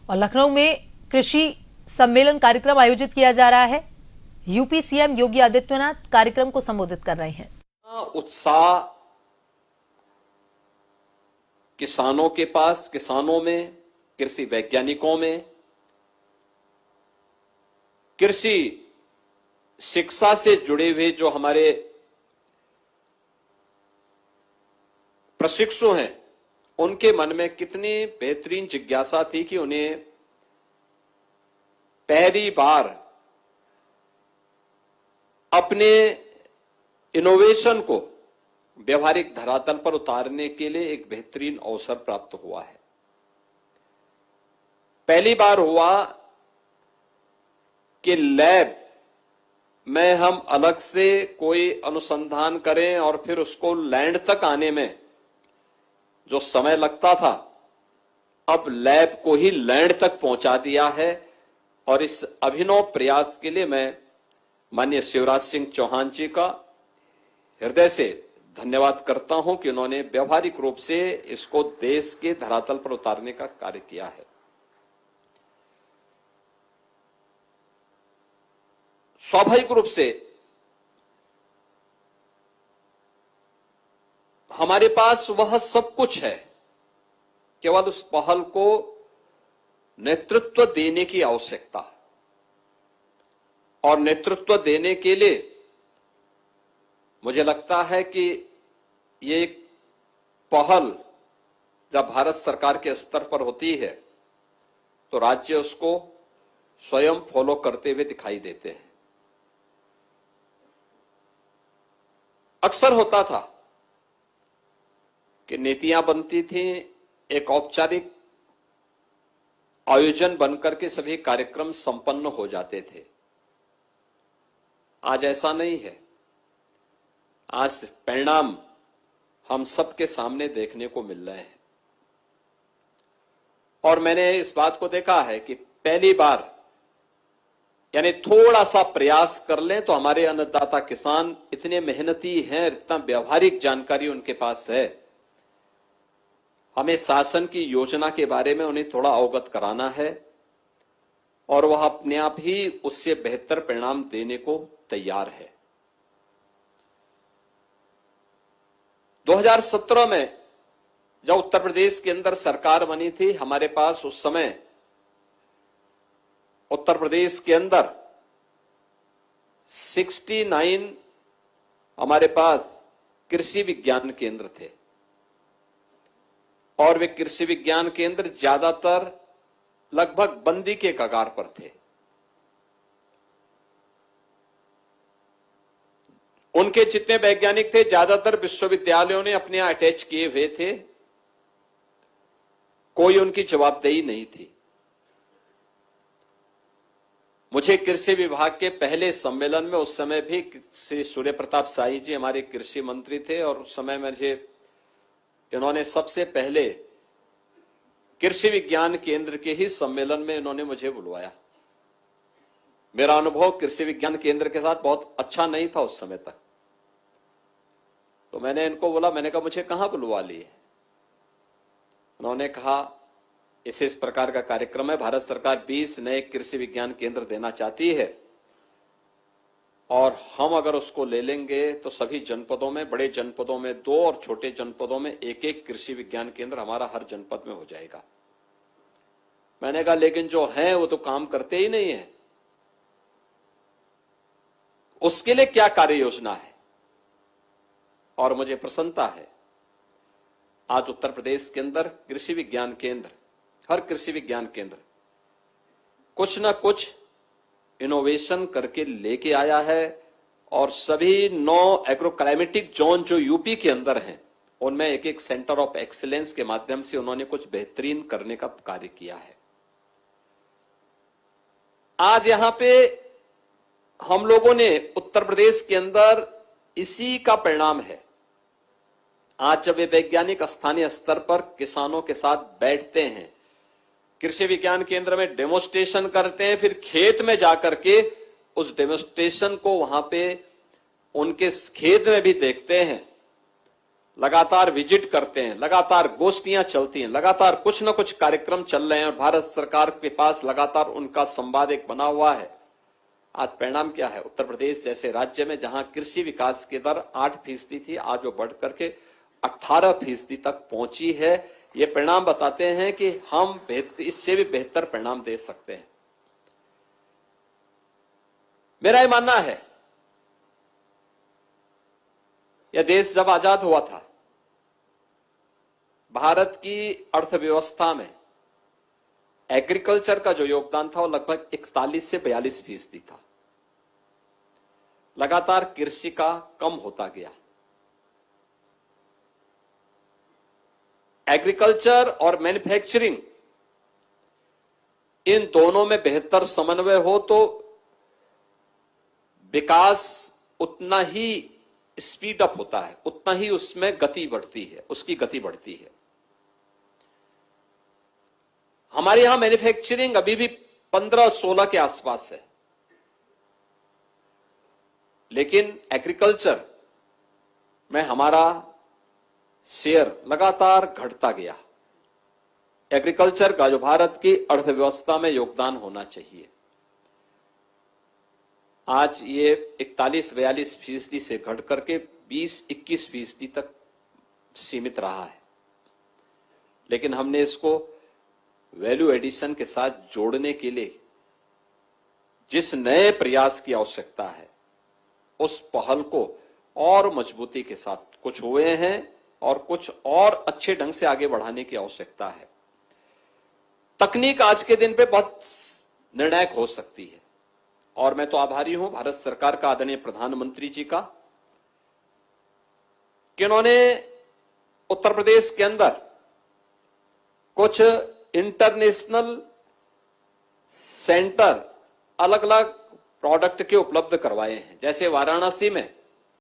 और लखनऊ में कृषि सम्मेलन कार्यक्रम आयोजित किया जा रहा है। यूपी सीएम योगी आदित्यनाथ कार्यक्रम को संबोधित कर रहे हैं। उत्साह किसानों के पास, किसानों में, कृषि वैज्ञानिकों में, कृषि शिक्षा से जुड़े हुए जो हमारे प्रशिक्षु हैं, उनके मन में कितनी बेहतरीन जिज्ञासा थी कि उन्हें पहली बार अपने इनोवेशन को व्यवहारिक धरातल पर उतारने के लिए एक बेहतरीन अवसर प्राप्त हुआ है। पहली बार हुआ कि लैब में हम अलग से कोई अनुसंधान करें और फिर उसको लैंड तक आने में जो समय लगता था, अब लैब को ही लैंड तक पहुंचा दिया है। और इस अभिनव प्रयास के लिए मैं माननीय शिवराज सिंह चौहान जी का हृदय से धन्यवाद करता हूं कि उन्होंने व्यवहारिक रूप से इसको देश के धरातल पर उतारने का कार्य किया है। स्वाभाविक रूप से हमारे पास वह सब कुछ है, केवल उस पहल को नेतृत्व देने की आवश्यकता। और नेतृत्व देने के लिए मुझे लगता है कि ये एक पहल जब भारत सरकार के स्तर पर होती है तो राज्य उसको स्वयं फॉलो करते हुए दिखाई देते हैं। अक्सर होता था कि नीतियां बनती थी, एक औपचारिक आयोजन बनकर के सभी कार्यक्रम संपन्न हो जाते थे। आज ऐसा नहीं है। आज परिणाम हम सबके सामने देखने को मिल रहे हैं। और मैंने इस बात को देखा है कि पहली बार यानी थोड़ा सा प्रयास कर लें तो हमारे अन्नदाता किसान इतने मेहनती हैं, इतना व्यवहारिक जानकारी उनके पास है। हमें शासन की योजना के बारे में उन्हें थोड़ा अवगत कराना है और वह अपने आप ही उससे बेहतर परिणाम देने को तैयार है। 2017 में जब उत्तर प्रदेश के अंदर सरकार बनी थी, हमारे पास उस समय उत्तर प्रदेश के अंदर 69 हमारे पास कृषि विज्ञान केंद्र थे और वे कृषि विज्ञान केंद्र ज्यादातर लगभग बंदी के कगार पर थे। उनके जितने वैज्ञानिक थे ज्यादातर विश्वविद्यालयों ने अपने यहां अटैच किए हुए थे, कोई उनकी जवाबदेही नहीं थी। मुझे कृषि विभाग के पहले सम्मेलन में, उस समय भी श्री सूर्य प्रताप शाही जी हमारे कृषि मंत्री थे और उस समय मुझे इन्होंने सबसे पहले कृषि विज्ञान केंद्र के ही सम्मेलन में इन्होंने मुझे बुलवाया। मेरा अनुभव कृषि विज्ञान केंद्र के साथ बहुत अच्छा नहीं था उस समय तक। तो मैंने इनको बोला, मैंने कहा मुझे कहां बुलवा लिए? उन्होंने कहा इस प्रकार का कार्यक्रम है, भारत सरकार 20 नए कृषि विज्ञान केंद्र देना चाहती है और हम अगर उसको ले लेंगे तो सभी जनपदों में, बड़े जनपदों में 2 और छोटे जनपदों में 1-1 कृषि विज्ञान केंद्र हमारा हर जनपद में हो जाएगा। मैंने कहा लेकिन जो हैं वो तो काम करते ही नहीं है, उसके लिए क्या कार्य योजना है? और मुझे प्रसन्नता है आज उत्तर प्रदेश के अंदर कृषि विज्ञान केंद्र, हर कृषि विज्ञान केंद्र कुछ ना कुछ इनोवेशन करके लेके आया है और सभी 9 एग्रो क्लाइमेटिक जोन जो यूपी के अंदर हैं उनमें एक सेंटर ऑफ एक्सीलेंस के माध्यम से उन्होंने कुछ बेहतरीन करने का कार्य किया है। आज यहां पे हम लोगों ने उत्तर प्रदेश के अंदर इसी का परिणाम है। आज जब ये वैज्ञानिक स्थानीय स्तर पर किसानों के साथ बैठते हैं, कृषि विज्ञान केंद्र में डेमोस्ट्रेशन करते हैं, फिर खेत में जाकर के उस डेमोस्ट्रेशन को वहां पे उनके खेत में भी देखते हैं लगातार विजिट करते हैं, लगातार गोष्ठियां चलती हैं, लगातार कुछ न कुछ कार्यक्रम चल रहे हैं और भारत सरकार के पास लगातार उनका संवाद एक बना हुआ है। आज परिणाम क्या है? उत्तर प्रदेश जैसे राज्य में जहां कृषि विकास की दर 8% थी, आज वो बढ़ करके 18% तक पहुंची है। ये परिणाम बताते हैं कि हम इससे भी बेहतर परिणाम दे सकते हैं। मेरा ये मानना है, यह देश जब आजाद हुआ था, भारत की अर्थव्यवस्था में एग्रीकल्चर का जो योगदान था वो लगभग 41 से 42% था। लगातार कृषि का कम होता गया। एग्रीकल्चर और मैन्युफैक्चरिंग, इन दोनों में बेहतर समन्वय हो तो विकास उतना ही स्पीड अप होता है, उतना ही उसमें गति बढ़ती है, उसकी गति बढ़ती है। हमारे यहां मैन्युफैक्चरिंग अभी भी 15-16 के आसपास है, लेकिन एग्रीकल्चर में हमारा शेयर लगातार घटता गया। एग्रीकल्चर का जो भारत की अर्थव्यवस्था में योगदान होना चाहिए, आज ये 41-42% से घट करके 20-21% तक सीमित रहा है। लेकिन हमने इसको वैल्यू एडिशन के साथ जोड़ने के लिए जिस नए प्रयास की आवश्यकता है, उस पहल को और मजबूती के साथ कुछ हुए हैं और कुछ और अच्छे ढंग से आगे बढ़ाने की आवश्यकता है। तकनीक आज के दिन पे बहुत निर्णायक हो सकती है और मैं तो आभारी हूं भारत सरकार का, आदरणीय प्रधानमंत्री जी का, कि उन्होंने उत्तर प्रदेश के अंदर कुछ इंटरनेशनल सेंटर अलग अलग प्रोडक्ट के उपलब्ध करवाए हैं। जैसे वाराणसी में